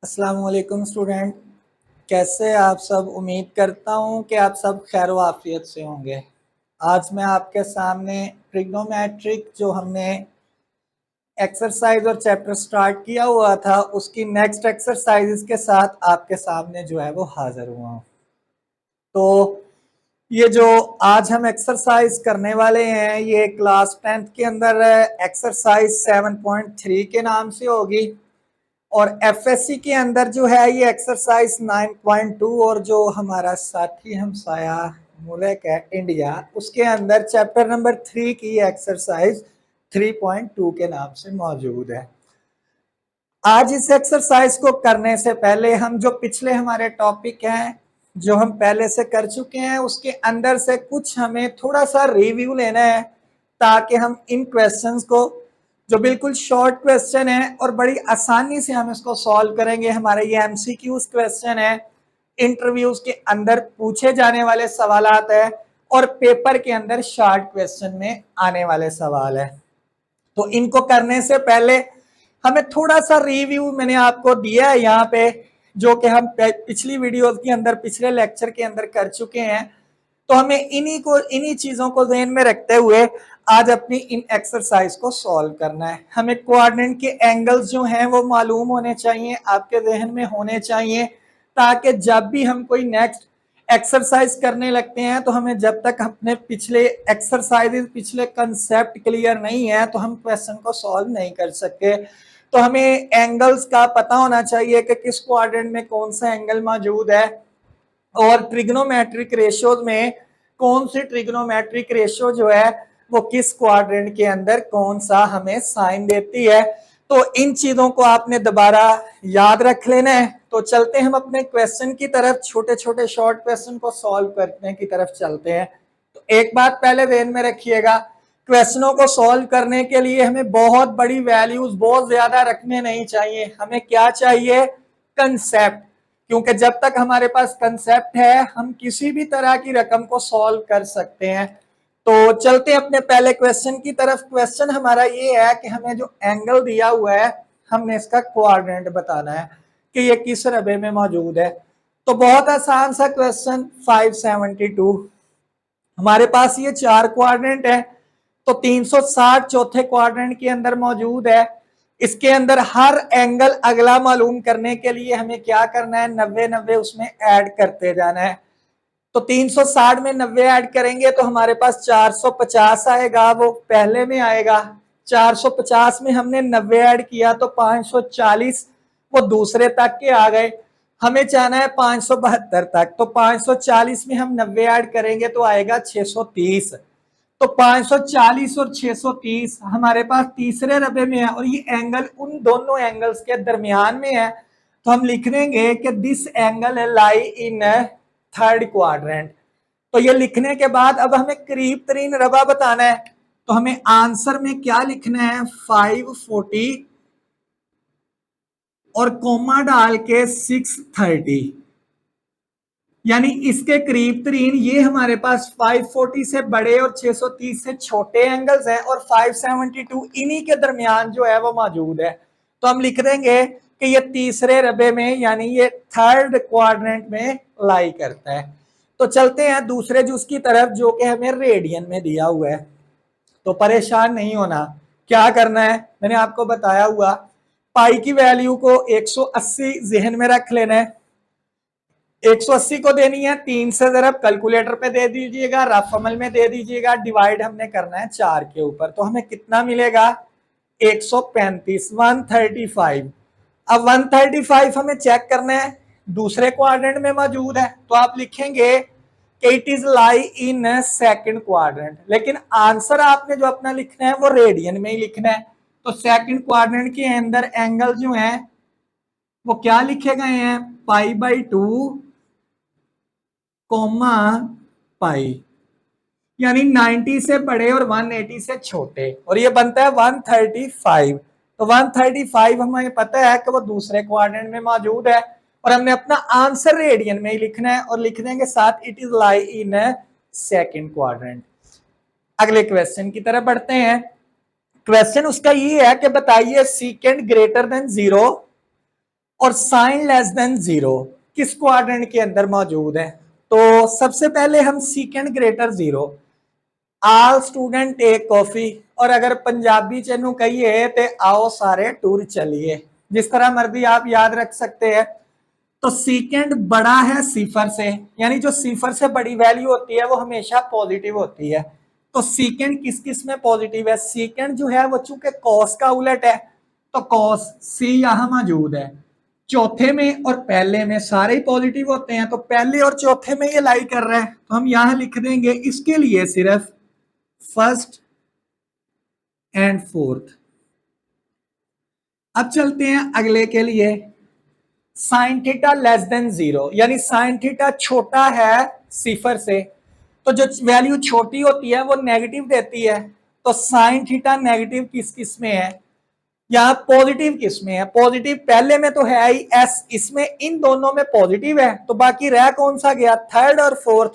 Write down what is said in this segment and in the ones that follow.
अस्सलाम वालेकुम स्टूडेंट। कैसे आप सब? उम्मीद करता हूँ कि आप सब खैर वाफियत से होंगे। आज मैं आपके सामने ट्रिग्नोमेट्रिक जो हमने एक्सरसाइज और चैप्टर स्टार्ट किया हुआ था उसकी नेक्स्ट एक्सरसाइजेस के साथ आपके सामने जो है वो हाजिर हुआ हूँ। तो ये जो आज हम एक्सरसाइज करने वाले हैं ये क्लास 10th के अंदर एक्सरसाइज 7.3 के नाम से होगी और एफएससी के अंदर जो है ये एक्सरसाइज 9.2 और जो हमारा साथी हमसाया मुल्क है इंडिया उसके अंदर चैप्टर नंबर 3 की एक्सरसाइज 3.2 के नाम से मौजूद है। आज इस एक्सरसाइज को करने से पहले हम जो पिछले हमारे टॉपिक हैं जो हम पहले से कर चुके हैं उसके अंदर से कुछ हमें थोड़ा सा रिव्यू लेना है ताकि हम इन क्वेश्चंस को जो बिल्कुल शॉर्ट क्वेश्चन है और बड़ी आसानी से हम इसको सॉल्व करेंगे। हमारे ये एमसीक्यूज क्वेश्चन है, इंटरव्यूज के अंदर पूछे जाने वाले सवालात है और पेपर के अंदर शॉर्ट क्वेश्चन में आने वाले सवाल है। तो इनको करने से पहले हमें थोड़ा सा रिव्यू मैंने आपको दिया है यहाँ पे जो कि हम पिछली वीडियोस के अंदर पिछले लेक्चर के अंदर कर चुके हैं। तो हमें इन्हीं चीजों को ध्यान में रखते हुए आज अपनी इन एक्सरसाइज को सॉल्व करना है। हमें कोऑर्डिनेट के एंगल्स जो हैं वो मालूम होने चाहिए, आपके जहन में होने चाहिए, ताकि जब भी हम कोई नेक्स्ट एक्सरसाइज करने लगते हैं तो हमें जब तक अपने पिछले एक्सरसाइजेस पिछले कंसेप्ट क्लियर नहीं है तो हम क्वेश्चन को सॉल्व नहीं कर सकते। तो हमें एंगल्स का पता होना चाहिए कि किस क्वाड्रेंट में कौन सा एंगल मौजूद है और ट्रिग्नोमेट्रिक रेशियोज में कौन सी ट्रिग्नोमेट्रिक रेशियो जो है वो किस क्वाड्रेंट के अंदर कौन सा हमें साइन देती है। तो इन चीजों को आपने दोबारा याद रख लेना है। तो चलते हम अपने क्वेश्चन की तरफ, छोटे छोटे शॉर्ट क्वेश्चन को सॉल्व करने की तरफ चलते हैं। तो एक बात पहले ध्यान में रखिएगा, क्वेश्चनों को सॉल्व करने के लिए हमें बहुत बड़ी वैल्यूज बहुत ज्यादा रखने नहीं चाहिए। हमें क्या चाहिए? कंसेप्ट। क्योंकि जब तक हमारे पास कंसेप्ट है हम किसी भी तरह की रकम को सॉल्व कर सकते हैं। तो चलते हैं अपने पहले क्वेश्चन की तरफ। क्वेश्चन हमारा ये है कि हमें जो एंगल दिया हुआ है हमने इसका कोऑर्डिनेट बताना है कि ये किस रबे में मौजूद है। तो बहुत आसान सा क्वेश्चन, 572 हमारे पास ये 4 कोऑर्डिनेट है तो 360 चौथे क्वाड्रेंट के अंदर मौजूद है। इसके अंदर हर एंगल अगला मालूम करने के लिए हमें क्या करना है? 90 90 उसमें ऐड करते जाना है। तो 360 में 90 ऐड करेंगे तो हमारे पास 450 आएगा, वो पहले में आएगा। 450 में हमने 90 ऐड किया तो 540 वो दूसरे तक के आ गए। हमें जाना है 572 तक। तो 540 में हम 90 ऐड करेंगे तो आएगा 630। तो 540 और 630 हमारे पास तीसरे रबे में है और ये एंगल उन दोनों एंगल्स के दरमियान में है। तो हम लिख देंगे कि this angle lie in third quadrant. तो ये लिखने के बाद अब हमें करीब तरीन रबा बताना है। तो हमें आंसर में क्या लिखना है? 540 और कोमा डाल के 630, यानी इसके करीब तरीन ये हमारे पास 540 से बड़े और 630 से छोटे एंगल्स हैं और 572 इन्हीं के दरमियान जो है वो मौजूद है। तो हम लिख देंगे कि ये तीसरे रबे में यानी ये थर्ड क्वाड्रेंट में लाई करता है। तो चलते हैं दूसरे जूस की तरफ जो कि हमें रेडियन में दिया हुआ है। तो परेशान नहीं होना, क्या करना है मैंने आपको बताया हुआ, पाई की वैल्यू को 180 जहन में रख लेना है। 180 को देनी है 3 से जरा कैलकुलेटर पे दे दीजिएगा, रफ अमल में दे दीजिएगा, डिवाइड हमने करना है 4 के ऊपर। तो हमें कितना मिलेगा? 135, 135। अब 135 हमें चेक करना है, दूसरे क्वाड्रेंट में मौजूद है तो आप लिखेंगे कि it is lie in second quadrant. लेकिन आंसर आपने जो अपना लिखना है वो रेडियन में ही लिखना है। तो सेकंड क्वाड्रेंट के अंदर एंगल जो है वो क्या लिखे गए हैं? π/2 कोमा पाई, यानी 90 से बड़े और 180 से छोटे, और ये बनता है 135। तो 135 हमें पता है कि वो दूसरे क्वाड्रेंट में मौजूद है और हमने अपना आंसर रेडियन में ही लिखना है और लिख देंगे साथ it is lie in second quadrant. अगले क्वेश्चन की तरफ बढ़ते हैं। क्वेश्चन उसका ये है कि बताइए सीकेंड ग्रेटर देन 0 और साइन लेस देन 0 किस क्वाड्रेंट के अंदर मौजूद है? तो सबसे पहले हम सीकेंड ग्रेटर 0, आल स्टूडेंट टेक कॉफी, और अगर पंजाबी चैनू कहिए तो आओ सारे टूर चलिए, जिस तरह मर्जी आप याद रख सकते हैं। तो सीकेंड बड़ा है सिफर से, यानी जो सिफर से बड़ी वैल्यू होती है वो हमेशा पॉजिटिव होती है। तो सीकेंड किस किस में पॉजिटिव है? सीकेंड जो है वो चूंकि कॉस का उलट है, तो कॉस सी यहां मौजूद है। चौथे में और पहले में सारे ही पॉजिटिव होते हैं, तो पहले और चौथे में ये लाई कर रहा है, तो हम यहां लिख देंगे इसके लिए सिर्फ फर्स्ट एंड फोर्थ। अब चलते हैं अगले के लिए, साइन थीटा लेस देन 0, यानी साइन थीटा छोटा है सिफर से, तो जो वैल्यू छोटी होती है वो नेगेटिव देती है। तो साइन थीटा नेगेटिव किस किस में है? यहाँ पॉजिटिव किस में है? पॉजिटिव पहले में तो है ही एस, इसमें इन दोनों में पॉजिटिव है, तो बाकी रह कौन सा गया? थर्ड और फोर्थ,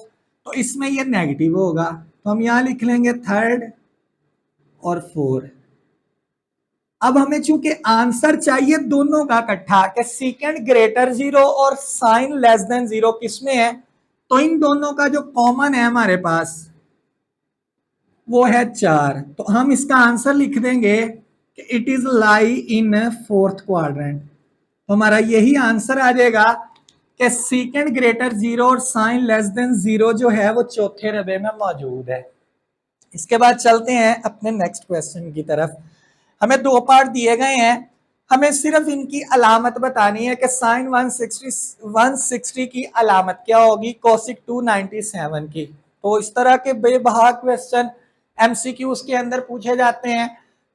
तो इसमें ये नेगेटिव होगा, तो हम यहां लिख लेंगे थर्ड और फोर्थ। अब हमें चूंकि आंसर चाहिए दोनों का इकट्ठा कि सीकेंड ग्रेटर 0 और साइन लेस देन 0 किसमें है, तो इन दोनों का जो कॉमन है हमारे पास वो है 4, तो हम इसका आंसर लिख देंगे कि it is lie in fourth quadrant. तो हमारा यही आंसर आ जाएगा कि सीकेंड ग्रेटर 0 और साइन लेस देन 0 जो है वो चौथे रबे में मौजूद है। इसके बाद चलते हैं अपने नेक्स्ट क्वेश्चन की तरफ। हमें दो पार्ट दिए गए हैं, हमें सिर्फ इनकी अलामत बतानी है कि साइन 160 की अलामत क्या होगी कोसिक 297 की। तो इस तरह के बेबहा क्वेश्चन एमसीक्यूज के अंदर पूछे जाते हैं,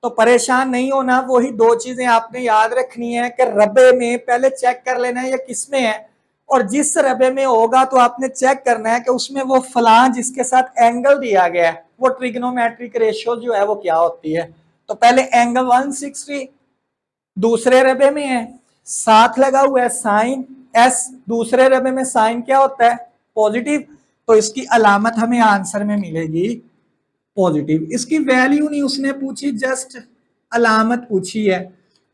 तो परेशान नहीं होना। वही दो चीजें आपने याद रखनी है कि रबे में पहले चेक कर लेना है ये किस में है, और जिस रबे में होगा तो आपने चेक करना है कि उसमें वो फलां जिसके साथ एंगल दिया गया है वो ट्रिग्नोमेट्रिक रेशियो जो है वो क्या होती है। तो पहले एंगल 160 दूसरे रबे में है, साथ लगा हुआ है साइन एस, दूसरे रबे में साइन क्या होता है? पॉजिटिव, तो इसकी अलामत हमें आंसर में मिलेगी पॉजिटिव। इसकी वैल्यू नहीं उसने पूछी, जस्ट अलामत पूछी है।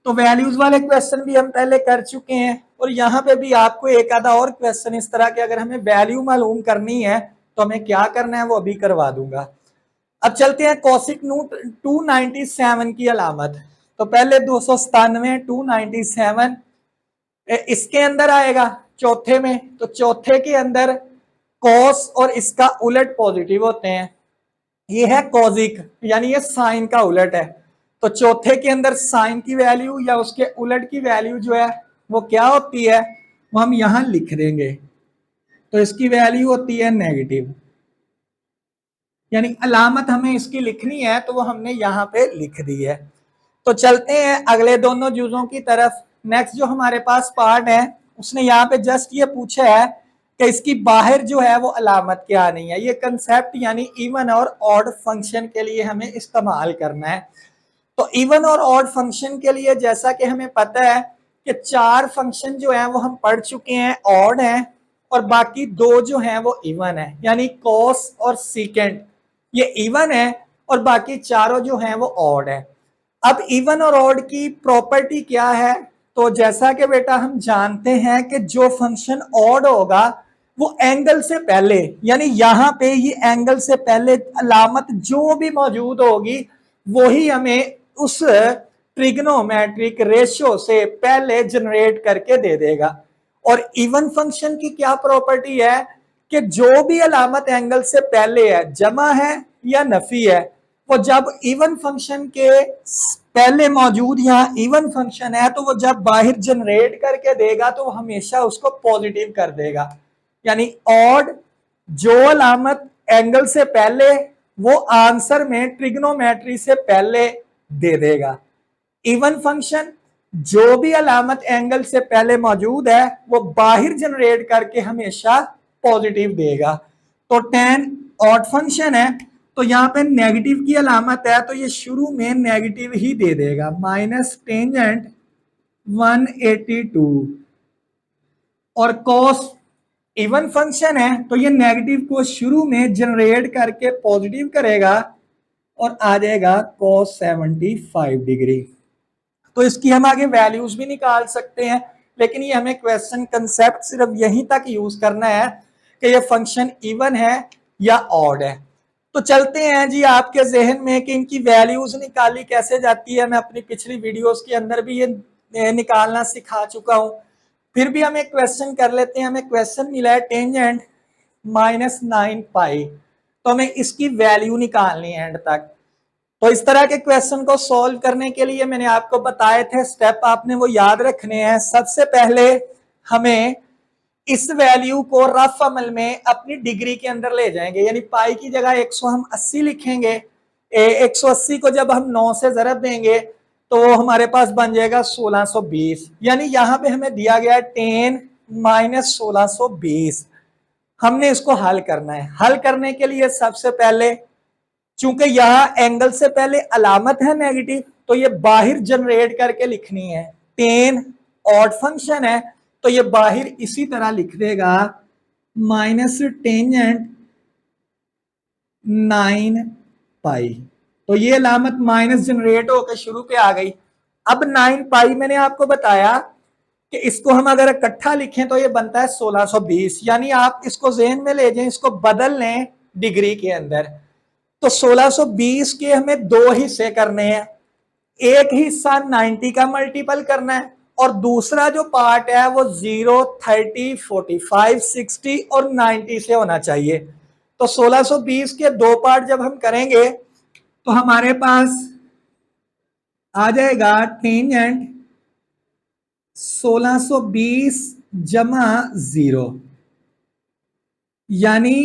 तो वैल्यूज वाले क्वेश्चन भी हम पहले कर चुके हैं, और यहाँ पे भी आपको एक आधा और क्वेश्चन इस तरह के अगर हमें वैल्यू मालूम करनी है तो हमें क्या करना है वो अभी करवा दूंगा। अब चलते हैं कोसिक 297 की अलामत। तो पहले 297 297 इसके अंदर आएगा चौथे में, तो चौथे के अंदर कॉस और इसका उलट पॉजिटिव होते हैं, ये है कॉजिक, यानी ये साइन का उलट है। तो चौथे के अंदर साइन की वैल्यू या उसके उलट की वैल्यू जो है वो क्या होती है, वो हम यहां लिख देंगे। तो इसकी वैल्यू होती है नेगेटिव, यानी अलामत हमें इसकी लिखनी है तो वो हमने यहाँ पे लिख दी है। तो चलते हैं अगले दोनों जूजों की तरफ। नेक्स्ट जो हमारे पास पार्ट है उसने यहाँ पे जस्ट ये पूछा है कि इसकी बाहर जो है वो अलामत क्या आनी है। ये कंसेप्ट यानी इवन और ऑड फंक्शन के लिए हमें इस्तेमाल करना है। तो इवन और ऑड फंक्शन के लिए जैसा कि हमें पता है कि 4 फंक्शन जो है वो हम पढ़ चुके हैं ऑड हैं, और बाकी 2 जो हैं वो इवन है, यानी कॉस और सीकेंड ये इवन है और बाकी चारों जो हैं वो ऑड है। अब इवन और ऑड की प्रॉपर्टी क्या है? तो जैसा कि बेटा हम जानते हैं कि जो फंक्शन ऑड होगा वो एंगल से पहले, यानी यहां पे ये एंगल से पहले अलामत जो भी मौजूद होगी वही हमें उस ट्रिग्नोमेट्रिक रेशियो से पहले जनरेट करके दे देगा। और इवन फंक्शन की क्या प्रॉपर्टी है कि जो भी अलामत एंगल से पहले है, जमा है या नफी है, वो जब इवन फंक्शन के पहले मौजूद यहाँ इवन फंक्शन है तो वो जब बाहर जनरेट करके देगा तो वो हमेशा उसको पॉजिटिव कर देगा। यानी ऑड जो अलामत एंगल से पहले वो आंसर में ट्रिग्नोमेट्री से पहले दे देगा। इवन फंक्शन जो भी अलामत एंगल से पहले मौजूद है वो बाहर जनरेट करके हमेशा पॉजिटिव देगा। तो tan ऑड फंक्शन है तो यहाँ पे नेगेटिव की अलामत है तो ये शुरू में नेगेटिव ही दे देगा, माइनस टेंजेंट 182। और cos इवन फंक्शन है तो ये नेगेटिव को शुरू में जनरेट करके पॉजिटिव करेगा और आ जाएगा cos 75 डिग्री। तो इसकी हम आगे वैल्यूज भी निकाल सकते हैं, लेकिन ये हमें क्वेश्चन कंसेप्ट सिर्फ यहीं तक यूज करना है कि ये फंक्शन इवन है या ऑड है। तो चलते हैं जी आपके जहन में कि इनकी वैल्यूज निकाली कैसे जाती है। मैं अपनी पिछली वीडियोस के अंदर भी ये निकालना सिखा चुका हूं, फिर भी हम एक क्वेश्चन कर लेते हैं। हमें क्वेश्चन मिला है टेंजेंट -9 पाई, तो हमें इसकी वैल्यू निकालनी है एंड तक। तो इस तरह के क्वेश्चन को सॉल्व करने के लिए मैंने आपको बताए थे स्टेप, आपने वो याद रखने हैं। सबसे पहले हमें इस वैल्यू को रफ अमल में अपनी डिग्री के अंदर ले जाएंगे, यानी पाई की जगह 100 हम 80 लिखेंगे। 180 को जब हम 9 से जरब देंगे तो हमारे पास बन जाएगा 1620, यानी यहां पे हमें दिया गया 10 माइनस 1620। हमने इसको हल करना है। हल करने के लिए सबसे पहले, चूंकि यहां एंगल से पहले अलामत है नेगेटिव, तो ये बाहर जनरेट करके लिखनी है। 10 ऑड फंक्शन है तो ये बाहर इसी तरह लिख देगा माइनस टेंजेंट 9 पाई। तो ये अलामत माइनस जनरेट होकर शुरू पे आ गई। अब 9 पाई मैंने आपको बताया कि इसको हम अगर इकट्ठा लिखें तो ये बनता है 1620, यानी आप इसको ज़हन में ले जाएं, इसको बदल लें डिग्री के अंदर। तो 1620 के हमें दो हिस्से करने हैं। एक हिस्सा 90 का मल्टीपल करना है और दूसरा जो पार्ट है वो 0, 30, 45, 60 और 90 से होना चाहिए। तो 1620 के दो पार्ट जब हम करेंगे तो हमारे पास आ जाएगा टेंजेंट 1620 जमा 0, यानी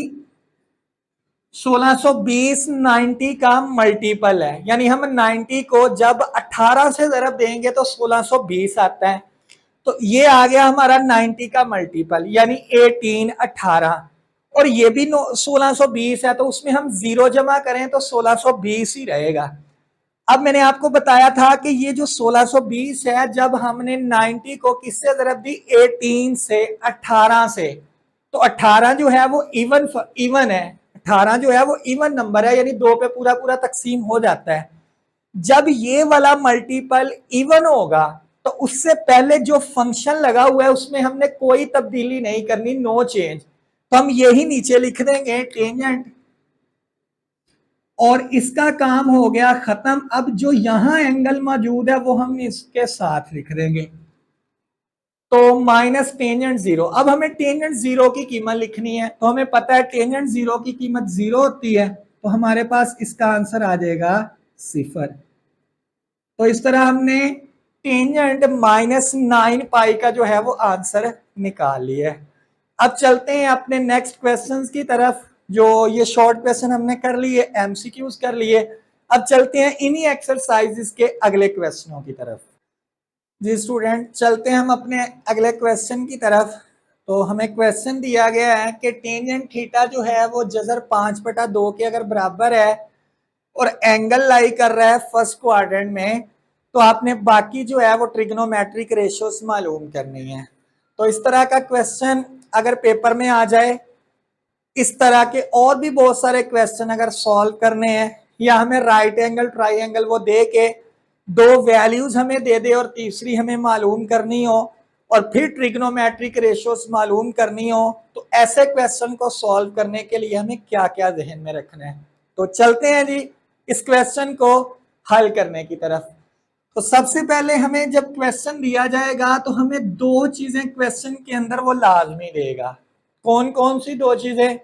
1620 90 का मल्टीपल है, यानी हम 90 को जब 18 से जरब देंगे तो 1620 आता है। तो ये आ गया हमारा 90 का मल्टीपल, यानी 18 18, और ये भी 1620 है, तो उसमें हम 0 जमा करें तो 1620 ही रहेगा। अब मैंने आपको बताया था कि ये जो 1620 है, जब हमने 90 को किससे जरब दी, 18 से, 18 से, तो 18 जो है वो इवन है। 18 जो है वो इवन नंबर है, यानी दो पे पूरा पूरा तकसीम हो जाता है। जब ये वाला मल्टीपल इवन होगा तो उससे पहले जो फंक्शन लगा हुआ है उसमें हमने कोई तब्दीली नहीं करनी, नो चेंज। तो हम यही नीचे लिख देंगे टेंजेंट, और इसका काम हो गया खत्म। अब जो यहां एंगल मौजूद है वो हम इसके साथ लिख देंगे, तो माइनस टेंजेंट 0। अब हमें टेंजेंट 0 की कीमत लिखनी है, तो हमें पता है टेंजेंट 0 की कीमत 0 होती है, तो हमारे पास इसका आंसर आ जाएगा 0। तो इस तरह हमने टेंजेंट -9 पाई का जो है वो आंसर निकाल लिया है। अब चलते हैं अपने नेक्स्ट क्वेश्चंस की तरफ। जो ये शॉर्ट क्वेश्चन हमने कर लिए, एमसीक्यूज कर लिए, अब चलते हैं इन्हीं एक्सरसाइजेस के अगले क्वेश्चनों की तरफ। जी स्टूडेंट, चलते हैं हम अपने अगले क्वेश्चन की तरफ। तो हमें क्वेश्चन दिया गया है कि टेंजेंट थीटा जो है वो जजर 5/2 के अगर बराबर है और एंगल लाई कर रहा है फर्स्ट क्वाड्रेंट में, तो आपने बाकी जो है वो ट्रिग्नोमेट्रिक रेशियोस मालूम करनी है। तो इस तरह का क्वेश्चन अगर पेपर में आ जाए, इस तरह के और भी बहुत सारे क्वेश्चन अगर सॉल्व करने हैं, या हमें राइट एंगल ट्राइंगल वो दे के दो वैल्यूज हमें दे दे और तीसरी हमें मालूम करनी हो, और फिर ट्रिग्नोमेट्रिक रेशियोस मालूम करनी हो, तो ऐसे क्वेश्चन को सॉल्व करने के लिए हमें क्या क्या जहन में रखना है। तो चलते हैं जी इस क्वेश्चन को हल करने की तरफ। तो सबसे पहले हमें जब क्वेश्चन दिया जाएगा तो हमें दो चीजें क्वेश्चन के अंदर वो लाजमी देगा। कौन कौन सी दो चीजें?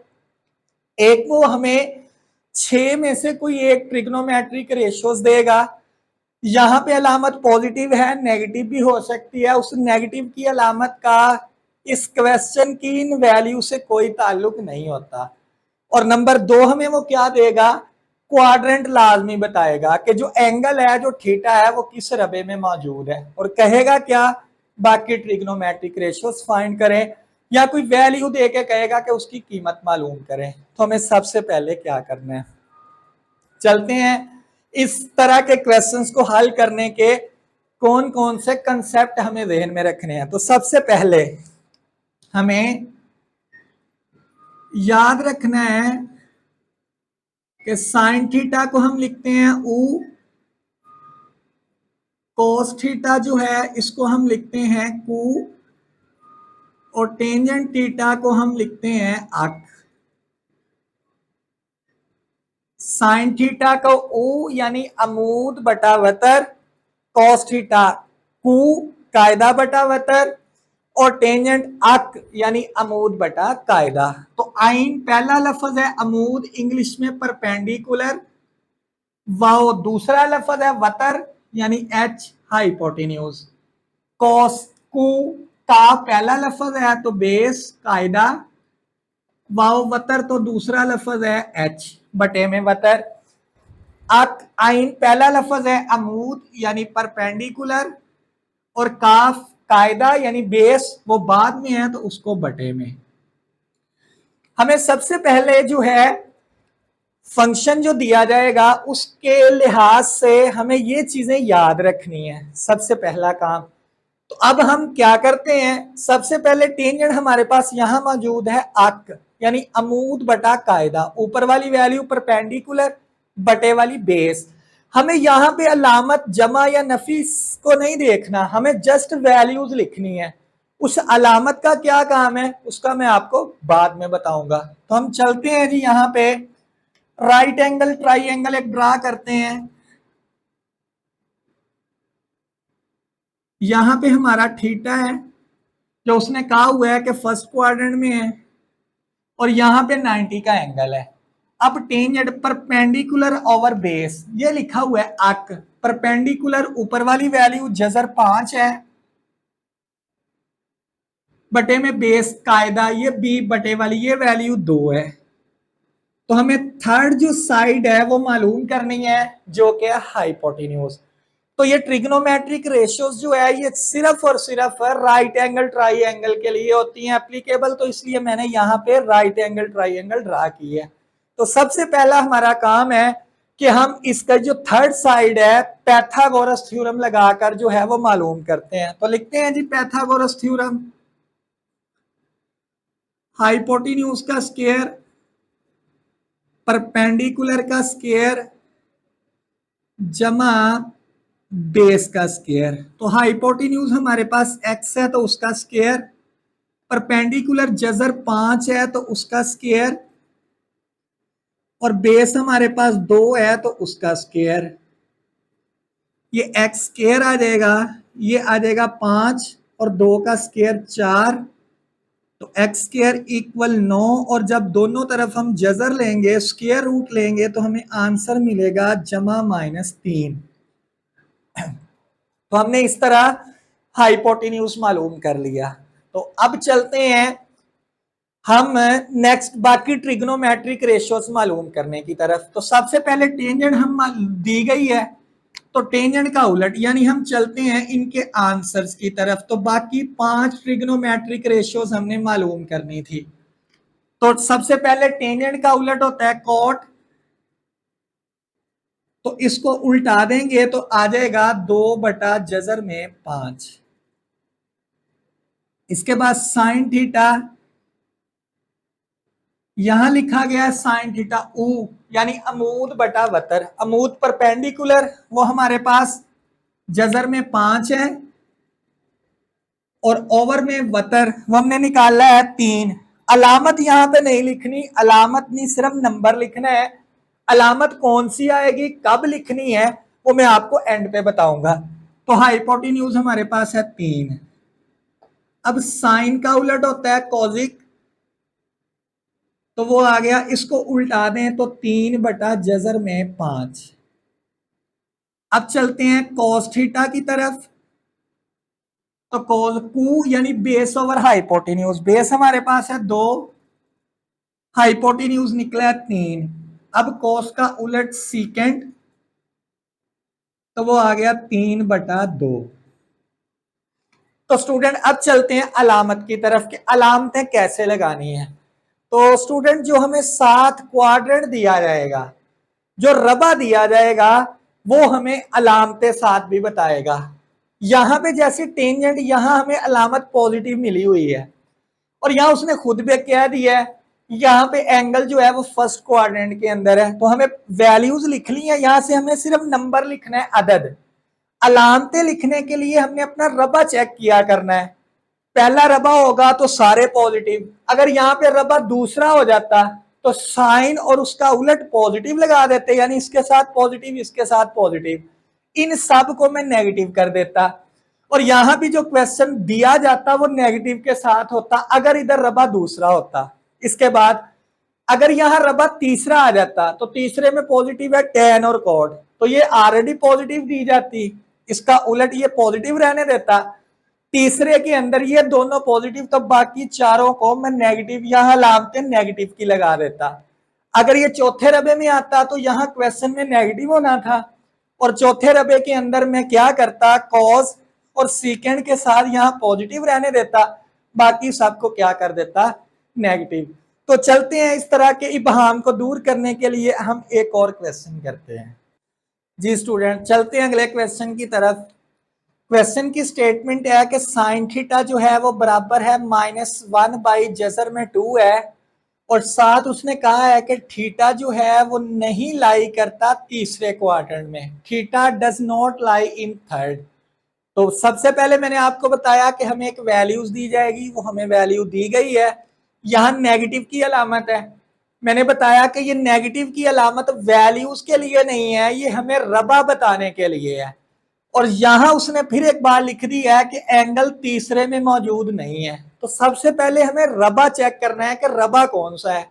एक वो हमें 6 में से कोई एक ट्रिग्नोमेट्रिक रेशियोस देगा। यहां पे अलामत पॉजिटिव है, नेगेटिव भी हो सकती है। उस नेगेटिव की अलामत का इस क्वेश्चन की इन वैल्यू से कोई ताल्लुक नहीं होता। और नंबर 2 हमें वो क्या देगा, क्वाड्रेंट लाजमी बताएगा कि जो एंगल है, जो थीटा है, वो किस रबे में मौजूद है, और कहेगा क्या, बाकी ट्रिग्नोमेट्रिक रेशियोस फाइंड करें, या कोई वैल्यू दे के कहेगा कि उसकी कीमत मालूम करें। तो हमें सबसे पहले क्या करना है, चलते हैं इस तरह के क्वेश्चंस को हल करने के कौन कौन से कंसेप्ट हमें ध्यान में रखने हैं। तो सबसे पहले हमें याद रखना है कि साइन थीटा को हम लिखते हैं u, कोस थीटा जो है इसको हम लिखते हैं q, और टेंजेंट थीटा को हम लिखते हैं अक। साइन थीटा को ऊ यानी अमूद बटा वतर, कॉस थीटा कू कायदा बटा वतर, और टेंजेंट अक यानी अमूद बटा कायदा। तो आइन पहला लफ्ज है अमूद, इंग्लिश में परपेंडिकुलर। वाओ दूसरा लफ्ज है वतर यानी एच हाइपोटेन्यूज। कॉस कू का पहला लफ्ज है तो बेस कायदा। वाओ वतर तो दूसरा लफ्ज है एच बटे में वतर। अक आइन पहला लफ्ज है अमूद यानी परपेंडिकुलर, और काफ कायदा यानी बेस वो बाद में है तो उसको बटे में। हमें सबसे पहले जो है फंक्शन जो दिया जाएगा उसके लिहाज से हमें ये चीजें याद रखनी है, सबसे पहला काम। तो अब हम क्या करते हैं, सबसे पहले टेंजेंट हमारे पास यहां मौजूद है अक यानी अमूद बटा कायदा, ऊपर वाली वैल्यू परपेंडिकुलर बटे वाली बेस। हमें यहां पे अलामत जमा या नफी को नहीं देखना, हमें जस्ट वैल्यूज लिखनी है। उस अलामत का क्या काम है उसका मैं आपको बाद में बताऊंगा। तो हम चलते हैं जी, यहां पे राइट एंगल ट्राइंगल एक ड्रा करते हैं। यहां पे हमारा थीटा है जो उसने कहा हुआ है कि फर्स्ट क्वाड्रेंट में है, और यहां पे 90 का एंगल है। अब टेंजेंट परपेंडिकुलर ओवर बेस ये लिखा हुआ है अक, परपेंडिकुलर ऊपर वाली वैल्यू जजर 5 है बटे में बेस कायदा ये बी बटे वाली ये वैल्यू 2 है। तो हमें थर्ड जो साइड है वो मालूम करनी है जो कि हाइपोटेन्यूज। तो ये ट्रिग्नोमेट्रिक रेशियोज जो है ये सिर्फ और सिर्फ राइट एंगल ट्राइंगल के लिए होती हैं एप्लीकेबल, तो इसलिए मैंने यहाँ पे राइट एंगल ट्राइंगल ड्रा की है। तो सबसे पहला हमारा काम है कि हम इसका जो थर्ड साइड है पैथागोरस थ्योरम लगाकर जो है वो मालूम करते हैं। तो लिखते हैं जी पैथागोरस थ्योरम, हाइपोटेन्यूज का स्क्वायर परपेंडिकुलर का स्क्वायर जमा बेस का स्क्वायर। तो हाइपोटेन्यूज हमारे पास x है तो उसका स्क्वायर, परपेंडिकुलर जजर 5 है तो उसका स्क्वायर, और बेस हमारे पास 2 है तो उसका स्क्वायर। ये x स्क्वायर आ जाएगा, ये आ जाएगा 5 और 2 का स्क्वायर 4, तो एक्स स्क्वायर इक्वल 9। और जब दोनों तरफ हम जजर लेंगे स्क्वायर रूट लेंगे तो हमें आंसर मिलेगा जमा -3। तो हमने इस तरह हाइपोटेन्यूज मालूम कर लिया। तो अब चलते हैं हम नेक्स्ट बाकी ट्रिग्नोमेट्रिक रेशियोज मालूम करने की तरफ। तो सबसे पहले टेंजेंट हम दी गई है तो टेंजेंट का उलट यानी हम चलते हैं इनके आंसर्स की तरफ। तो बाकी 5 ट्रिग्नोमेट्रिक रेशियोज हमने मालूम करनी थी। तो सबसे पहले टेंजेंट का उलट होता है कॉट, तो इसको उल्टा देंगे तो आ जाएगा 2 बटा जजर में 5। इसके बाद साइन थीटा, यहां लिखा गया है साइन थीटा ऊ यानी अमूद बटा वतर। अमूद परपेंडिकुलर वो हमारे पास जजर में 5 है, और ओवर में वतर वो हमने निकाला है 3। अलामत यहां पे नहीं लिखनी, अलामत नहीं सिर्फ नंबर लिखना है। अलामत कौन सी आएगी कब लिखनी है वो मैं आपको एंड पे बताऊंगा। तो हाइपोटेन्यूज हमारे पास है 3। अब साइन का उलट होता है कॉजिक, तो वो आ गया, इसको उल्टा दें तो 3 बटा जजर में 5। अब चलते हैं कॉस थीटा की तरफ। तो कॉस कू यानी बेस ओवर हाइपोटेन्यूज, बेस हमारे पास है 2, हाइपोटेन्यूज निकला है 3। अब कॉस का उलट सीकेंट, तो वो आ गया 3 बटा 2। तो स्टूडेंट अब चलते हैं अलामत की तरफ कि अलामतें कैसे लगानी है। तो स्टूडेंट जो हमें 7 क्वाड्रेंट दिया जाएगा, जो रबा दिया जाएगा वो हमें अलामतें साथ भी बताएगा। यहां पे जैसे टेंजेंट यहां हमें अलामत पॉजिटिव मिली हुई है, और यहां उसने खुद भी कह दिया है यहाँ पे एंगल जो है वो फर्स्ट क्वाड्रेंट के अंदर है। तो हमें वैल्यूज लिख ली है, यहां से हमें सिर्फ नंबर लिखना है अदद। अलामतें लिखने के लिए हमने अपना रबा चेक किया करना है। पहला रबा होगा तो सारे पॉजिटिव, अगर यहाँ पे रबा दूसरा हो जाता तो साइन और उसका उलट पॉजिटिव लगा देते, यानी इसके साथ पॉजिटिव इसके साथ पॉजिटिव, इन सब को मैं नेगेटिव कर देता। और यहां भी जो क्वेश्चन दिया जाता वो नेगेटिव के साथ होता अगर इधर रबा दूसरा होता। इसके बाद अगर यहां रबा तीसरा आ जाता तो तीसरे में पॉजिटिव है tan और cot, तो ये ऑलरेडी पॉजिटिव दी जाती, इसका उलट ये पॉजिटिव रहने देता। तीसरे के अंदर ये दोनों पॉजिटिव, तो बाकी चारों को मैं नेगेटिव, यहां अलामतें नेगेटिव की लगा देता। अगर ये चौथे रबे में आता तो यहां क्वेश्चन में नेगेटिव होना था, और चौथे रबे के अंदर मैं क्या करता, कॉस और सीकेंड के साथ यहां पॉजिटिव रहने देता, बाकी सबको क्या कर देता, नेगेटिव। तो चलते हैं, इस तरह के इबहाम को दूर करने के लिए हम एक और क्वेश्चन करते हैं। जी स्टूडेंट, चलते हैं अगले क्वेश्चन की तरफ। क्वेश्चन की स्टेटमेंट है कि साइन थीटा जो है वो बराबर है -1 बाई जजर में 2 है, और साथ उसने कहा है कि थीटा जो है वो नहीं लाई करता तीसरे क्वाड्रेंट में, theta does not lie in third. तो सबसे पहले मैंने आपको बताया कि हमें एक वैल्यूज दी जाएगी, वो हमें वैल्यू दी गई है, यहाँ नेगेटिव की अलामत है। मैंने बताया कि ये नेगेटिव की अलामत वैल्यूज के लिए नहीं है, ये हमें रबा बताने के लिए है। और यहां उसने फिर एक बार लिख दी है कि एंगल तीसरे में मौजूद नहीं है। तो सबसे पहले हमें रबा चेक करना है कि रबा कौन सा है।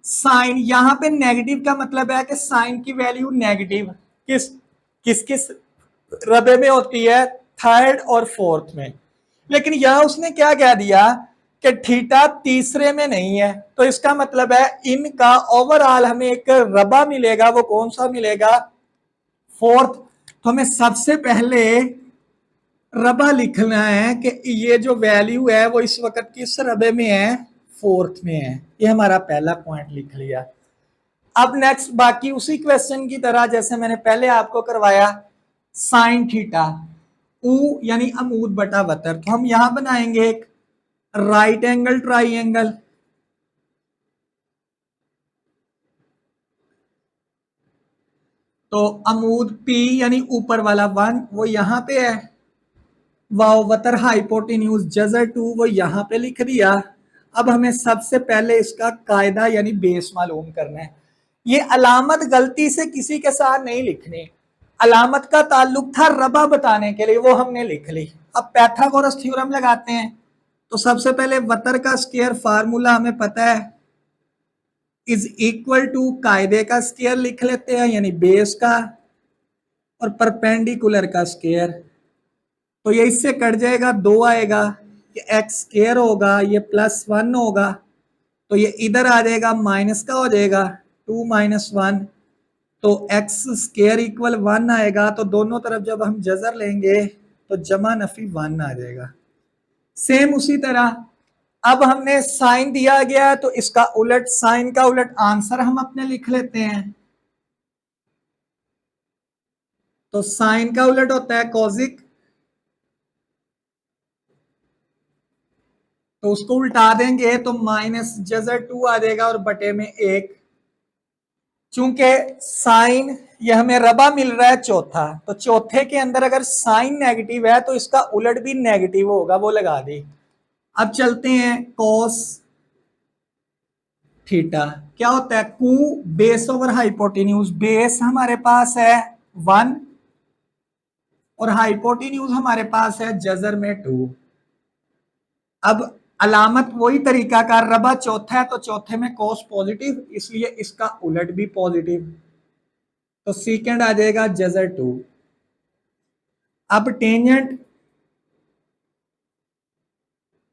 साइन, यहां पे नेगेटिव का मतलब है कि साइन की वैल्यू नेगेटिव किस किस किस रबे में होती है, थर्ड और फोर्थ में। लेकिन यहां उसने क्या कह दिया कि थीटा तीसरे में नहीं है, तो इसका मतलब है इनका ओवरऑल हमें एक रबा मिलेगा, वो कौन सा मिलेगा, फोर्थ। तो हमें सबसे पहले रबा लिखना है कि ये जो वैल्यू है वो इस वक्त किस रबे में है, फोर्थ में है। ये हमारा पहला पॉइंट लिख लिया। अब नेक्स्ट बाकी उसी क्वेश्चन की तरह जैसे मैंने पहले आपको करवाया, साइन थीटा ऊ यानी अमूद बटा वतर, तो हम यहां बनाएंगे एक राइट एंगल ट्राइंगल। तो अमूद P यानी ऊपर वाला 1 वो यहां पे है, वाओ वतर हाइपोटेन्यूज जजर 2 वो यहां पे लिख दिया। अब हमें सबसे पहले इसका कायदा यानी बेस मालूम करना है। ये अलामत गलती से किसी के साथ नहीं लिखनी, अलामत का ताल्लुक था रबा बताने के लिए, वो हमने लिख ली। अब पैथागोरस थ्योरम लगाते हैं। तो सबसे पहले वतर का स्क्वायर फार्मूला हमें पता है, इज इक्वल टू कायदे का स्क्वायर लिख लेते हैं यानी बेस का, और परपेंडिकुलर का स्क्वायर। तो ये इससे कट जाएगा, 2 आएगा, ये एक्स स्क्वायर होगा, ये +1 होगा, तो ये इधर आ जाएगा माइनस का हो जाएगा 2 - 1, तो एक्स स्क्वायर इक्वल 1 आएगा। तो दोनों तरफ जब हम जजर लेंगे तो जमा नफी 1 आ जाएगा। सेम उसी तरह अब हमने साइन दिया गया है तो इसका उलट, साइन का उलट आंसर हम अपने लिख लेते हैं। तो साइन का उलट होता है कॉजिक, तो उसको उल्टा देंगे तो माइनस जजर 2 आ जाएगा और बटे में 1। चूंकि साइन ये हमें रबा मिल रहा है चौथा, तो चौथे के अंदर अगर साइन नेगेटिव है तो इसका उलट भी नेगेटिव होगा, वो लगा दी। अब चलते हैं कोस थीटा, क्या होता है, कू बेस ओवर हाइपोटेन्यूज, बेस हमारे पास है 1 और हाइपोटेन्यूज हमारे पास है जजर में 2। अब अलामत वही तरीका का, रबा चौथा है तो चौथे में कोस पॉजिटिव, इसलिए इसका उलट भी पॉजिटिव, तो सीकेंड आ जाएगा जजर 2। अब टेंजेंट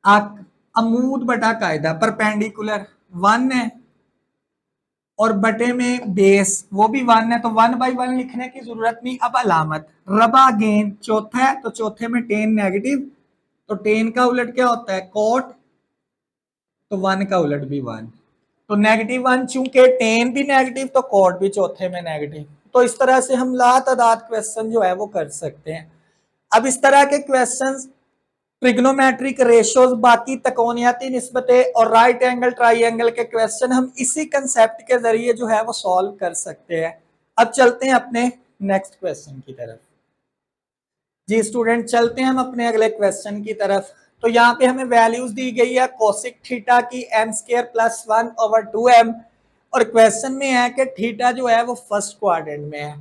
अमूद बटा कायदा, परपेंडिकुलर 1 है और बटे में बेस वो भी 1 है, तो 1/1 लिखने की जरूरत नहीं। अब अलामत रबा अगेन चौथा है तो चौथे में टेन नेगेटिव, तो टेन का उलट क्या होता है, कोट, तो 1 का उलट भी 1, तो -1, चूंकि टेन भी नेगेटिव तो कोट भी चौथे में नेगेटिव। तो इस तरह से हम लातादाद क्वेश्चन जो है वो कर सकते हैं। अब इस तरह के क्वेश्चंस, ट्रिग्नोमेट्रिक रेशियोज, बाकी तकोनियाती निस्बतें और राइट एंगल ट्राइंगल के क्वेश्चन हम इसी कंसेप्ट के जरिए जो है वो सॉल्व कर सकते हैं। अब चलते हैं अपने नेक्स्ट क्वेश्चन की तरफ। जी स्टूडेंट, चलते हैं हम अपने अगले क्वेश्चन की तरफ। तो यहाँ पे हमें वैल्यूज दी गई है कोसिक थीटा की m² + 1/2m, और क्वेश्चन में है कि थीटा जो है वो फर्स्ट क्वाड्रेंट में है।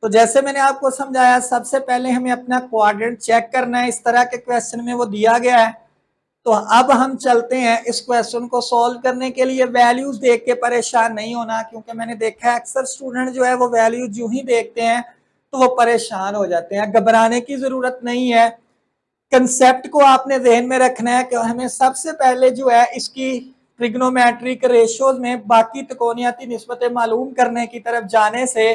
तो जैसे मैंने आपको समझाया, सबसे पहले हमें अपना क्वाड्रेंट चेक करना है, इस तरह के क्वेश्चन में वो दिया गया है। तो अब हम चलते हैं इस क्वेश्चन को सॉल्व करने के लिए। वैल्यूज देख के परेशान नहीं होना, क्योंकि मैंने देखा है अक्सर स्टूडेंट जो है वो वैल्यूज यूं ही देखते हैं तो वो परेशान हो जाते हैं। घबराने की जरूरत नहीं है, कंसेप्ट को आपने ध्यान में रखना है कि हमें सबसे पहले जो है इसकी ट्रिग्नोमेट्रिक रेशियोज में बाकी त्रिकोणीयती निस्बतें मालूम करने की तरफ जाने से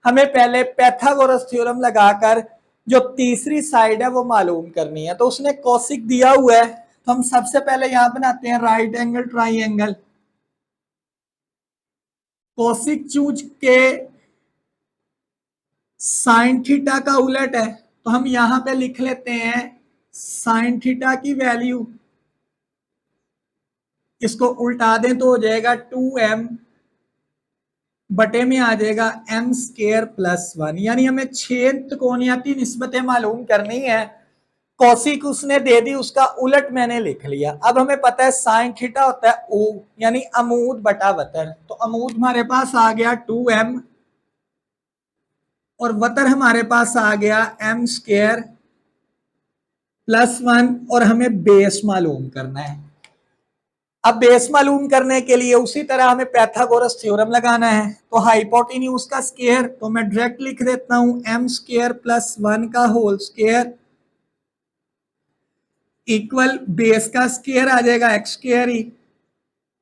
हमें पहले पाइथागोरस थ्योरम लगाकर जो तीसरी साइड है वो मालूम करनी है। तो उसने कोसिक दिया हुआ है, तो हम सबसे पहले यहां बनाते हैं right angle triangle. Cosec choose के साइन थीटा का उलट है, तो हम यहां पे लिख लेते हैं साइन थीटा की वैल्यू, इसको उल्टा दें तो हो जाएगा 2m बटे में आ जाएगा m² + 1। यानी हमें 6 त्रिकोणीयती निस्बतें मालूम करनी है। कोसिक उसने दे दी, उसका उलट मैंने लिख लिया। अब हमें पता है साइन थीटा होता है O, यानी अमूद बटा वतर। तो अमूद हमारे पास आ गया 2m और वतर हमारे पास आ गया m² + 1, और हमें बेस मालूम करना है। अब बेस मालूम करने के लिए उसी तरह हमें पाइथागोरस थ्योरम लगाना है। तो हाइपोटेन्यूज का स्क्वायर, तो मैं डायरेक्ट लिख देता हूं m² + 1 का होल स्क्वायर इक्वल बेस का स्क्वायर आ जाएगा x² ही,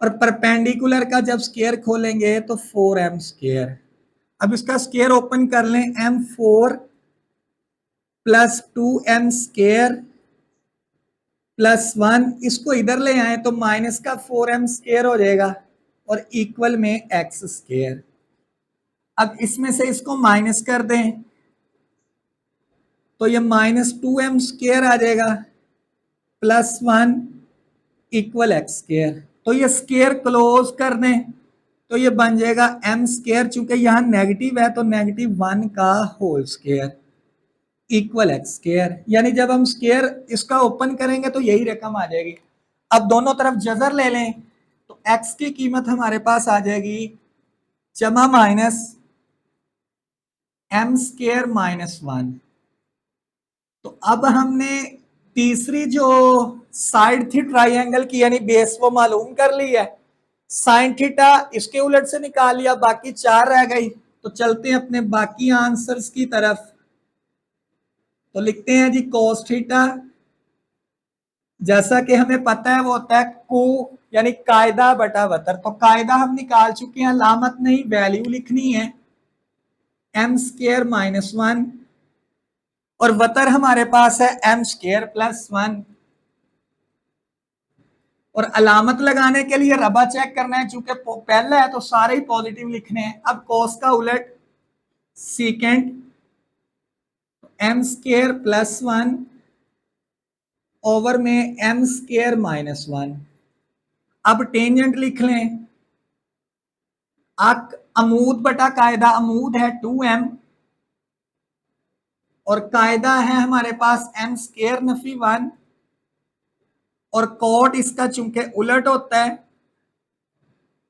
और परपेंडिकुलर का जब स्क्वायर खोलेंगे तो 4m²। अब इसका स्क्वायर ओपन कर लें, m4 + 2m² + 1, इसको इधर ले आए तो माइनस का 4m² हो जाएगा और इक्वल में x²। अब इसमें से इसको माइनस कर दें तो ये -2m² आ जाएगा + 1 इक्वल x²। तो ये स्क्वायर क्लोज कर दें तो ये बन जाएगा m², चूंकि यहाँ नेगेटिव है तो -1 का होल स्क्वायर इक्वल x²। यानी जब हम स्क्वायर इसका ओपन करेंगे तो यही रकम आ जाएगी। अब दोनों तरफ जजर ले लें तो x की कीमत हमारे पास आ जाएगी जमा माइनस m² - 1। तो अब हमने तीसरी जो साइड थी ट्राइंगल की, यानी बेस, वो मालूम कर ली है। साइन थीटा इसके उलट से निकाल लिया, बाकी 4 रह गई। तो चलते हैं अपने बाकी आंसर्स की तरफ। तो लिखते हैं जी कोस थीटा, जैसा कि हमें पता है वो होता है को, यानी कायदा बटा वतर। तो कायदा हम निकाल चुके हैं, अलामत नहीं, वैल्यू लिखनी है m² - 1, और वतर हमारे पास है m² + 1, और अलामत लगाने के लिए रबा चेक करना है, चूंकि पहला है तो सारे ही पॉजिटिव लिखने हैं। अब कोस का उलट सीकेंट m² + 1 ओवर में m² - 1। अब टेंजेंट लिख लें, अमूद बटा कायदा, अमूद है 2m और कायदा है हमारे पास m² नफी 1, और कॉट इसका चूंकि उलट होता है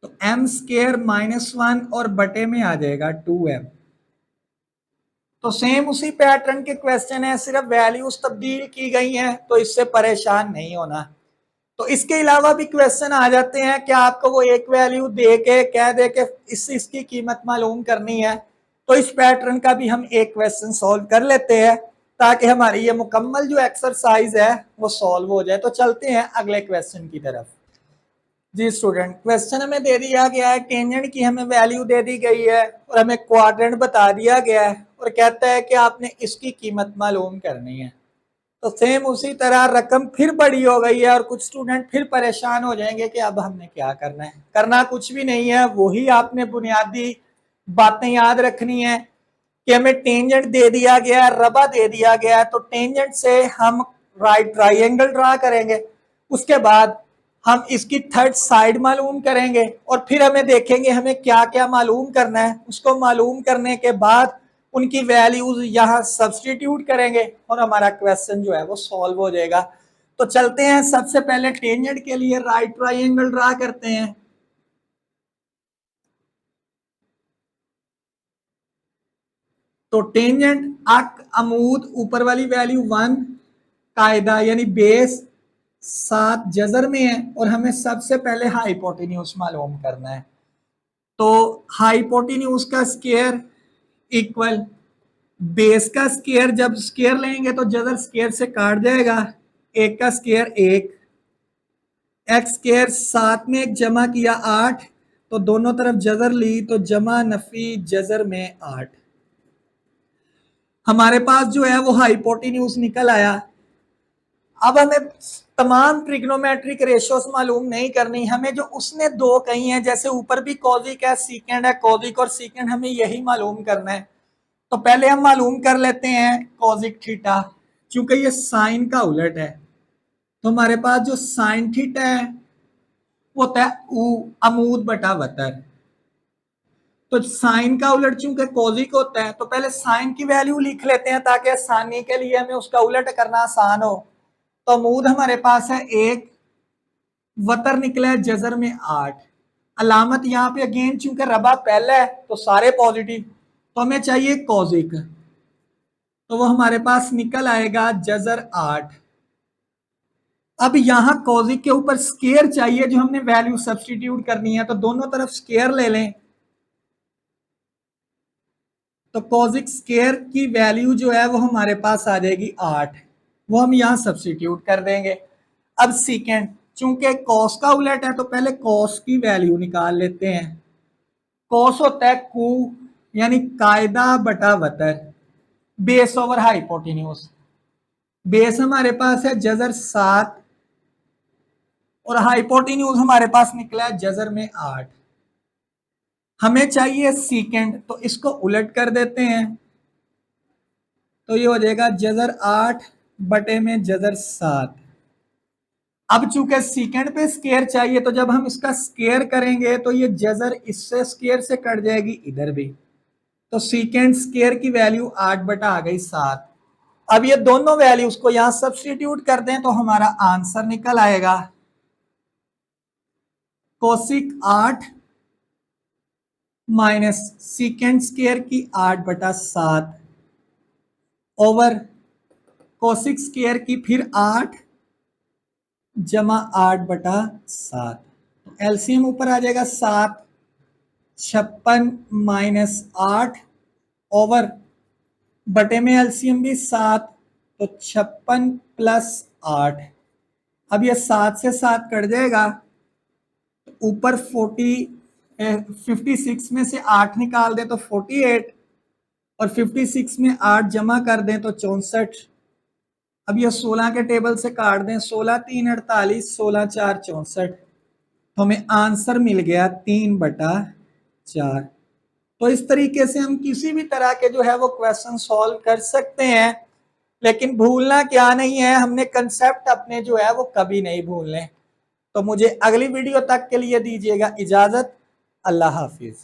तो m² - 1 और बटे में आ जाएगा 2m। तो सेम उसी पैटर्न के क्वेश्चन है, सिर्फ वैल्यूज तब्दील की गई हैं, तो इससे परेशान नहीं होना। तो इसके अलावा भी क्वेश्चन आ जाते हैं कि आपको वो एक वैल्यू दे के कह दे के इसकी कीमत मालूम करनी है। तो इस पैटर्न का भी हम एक क्वेश्चन सॉल्व कर लेते हैं ताकि हमारी ये मुकम्मल जो एक्सरसाइज है वो सॉल्व हो जाए। तो चलते हैं अगले क्वेश्चन की तरफ। जी स्टूडेंट, क्वेश्चन हमें दे दिया गया है, टेंजेंट की हमें वैल्यू दे दी गई है और हमें क्वाड्रेंट बता दिया गया है, और कहता है कि आपने इसकी कीमत मालूम करनी है। तो सेम उसी तरह रकम फिर बड़ी हो गई है और कुछ स्टूडेंट फिर परेशान हो जाएंगे कि अब हमने क्या करना है। करना कुछ भी नहीं है, वही आपने बुनियादी बातें याद रखनी है कि हमें टेंजेंट दे दिया गया है, रबा दे दिया गया है, तो टेंजेंट से हम राइट ट्राइंगल ड्रा करेंगे। उसके बाद हम इसकी थर्ड साइड मालूम करेंगे और फिर हमें देखेंगे हमें क्या क्या मालूम करना है। उसको मालूम करने के बाद उनकी वैल्यूज यहाँ सब्सटीट्यूट करेंगे और हमारा क्वेश्चन जो है वो सॉल्व हो जाएगा। तो चलते हैं, सबसे पहले टेंजेंट के लिए राइट ट्राइंगल ड्रा करते हैं। तो टेंजेंट अमूद ऊपर वाली वैल्यू 1, कायदा यानी बेस 7 जजर में है, और हमें सबसे पहले हाइपोटेन्यूज मालूम करना है। तो हाइपोटेन्यूज का स्क्वायर इक्वल बेस का स्क्वायर, जब स्क्वायर लेंगे तो जजर स्क्वायर से काट जाएगा, एक का स्क्वायर 1, एक्स स्क्वायर 7 में एक जमा किया 8, तो दोनों तरफ जजर ली तो जमा नफी जजर में 8। हमारे पास जो है वो हाइपोटेन्यूज निकल आया। अब हमें तमाम ट्रिग्नोमेट्रिक रेशियोस मालूम नहीं करनी, हमें जो उसने दो कही हैं, जैसे ऊपर भी कॉजिक है सीकेंड है, कॉजिक और सीकेंड हमें यही मालूम करना है। तो पहले हम मालूम कर लेते हैं कॉजिक थीटा, क्योंकि ये साइन का उलट है। तो हमारे पास जो साइन थीटा है वो होता है अमूद बटा वतर। तो साइन का उलट चूंकि कॉजिक होता है, तो पहले साइन की वैल्यू लिख लेते हैं ताकि आसानी के लिए हमें उसका उलट करना आसान हो। तो अमूद हमारे पास है 1, वतर निकला है जजर में 8। अलामत यहाँ पे अगेन चूंकि रबा पहला है तो सारे पॉजिटिव, तो हमें चाहिए कॉजिक, तो वो हमारे पास निकल आएगा जजर 8। अब यहां कॉजिक के ऊपर स्केयर चाहिए जो हमने वैल्यू सब्स्टिट्यूट करनी है, तो दोनों तरफ स्केयर ले लें। तो कॉजिक स्केयर की वैल्यू जो है वो हमारे पास आ जाएगी 8, वो हम यहां सब्स्टिट्यूट कर देंगे। अब सीकेंड, चूंकि कॉस का उलट है तो पहले कॉस की वैल्यू निकाल लेते हैं। कॉस होता है कू यानी कायदा बटा वतर, बेस ओवर हाइपोटेन्यूज। बेस हमारे पास है जजर 7 और हाइपोटेन्यूज हमारे पास निकला है जजर में 8। हमें चाहिए सीकेंड, तो इसको उलट कर देते हैं, तो ये हो जाएगा जजर 8 बटे में जजर 7। अब चूंकि सीकेंड पे स्केयर चाहिए, तो जब हम इसका स्केयर करेंगे तो ये जजर इससे स्केयर से कट जाएगी इधर भी, तो सीकेंड स्केयर की वैल्यू 8 बटा आ गई 7। अब ये दोनों वैल्यूज को यहां सब्स्टिट्यूट कर दें तो हमारा आंसर निकल आएगा कोसिक 8 माइनस सीकेंड स्केयर की 8 बटा 7 ओवर कोसिक स्केयर की फिर 8 जमा 8 बटा 7। तो एलसीएम ऊपर आ जाएगा 7, 56 माइनस 8 ओवर बटे में एलसीएम भी 7, तो 56 प्लस 8। अब ये 7 से 7 कट जाएगा, ऊपर 56 में से 8 निकाल दें तो 48, और 56 में 8 जमा कर दें तो 64। अब ये 16 के टेबल से काट दें, 16 3 48, 16 4 64, तो हमें आंसर मिल गया 3 बटा 4। तो इस तरीके से हम किसी भी तरह के जो है वो क्वेश्चन सॉल्व कर सकते हैं, लेकिन भूलना क्या नहीं है, हमने कंसेप्ट अपने जो है वो कभी नहीं भूलने। तो मुझे अगली वीडियो तक के लिए दीजिएगा इजाजत। अल्लाह हाफिज।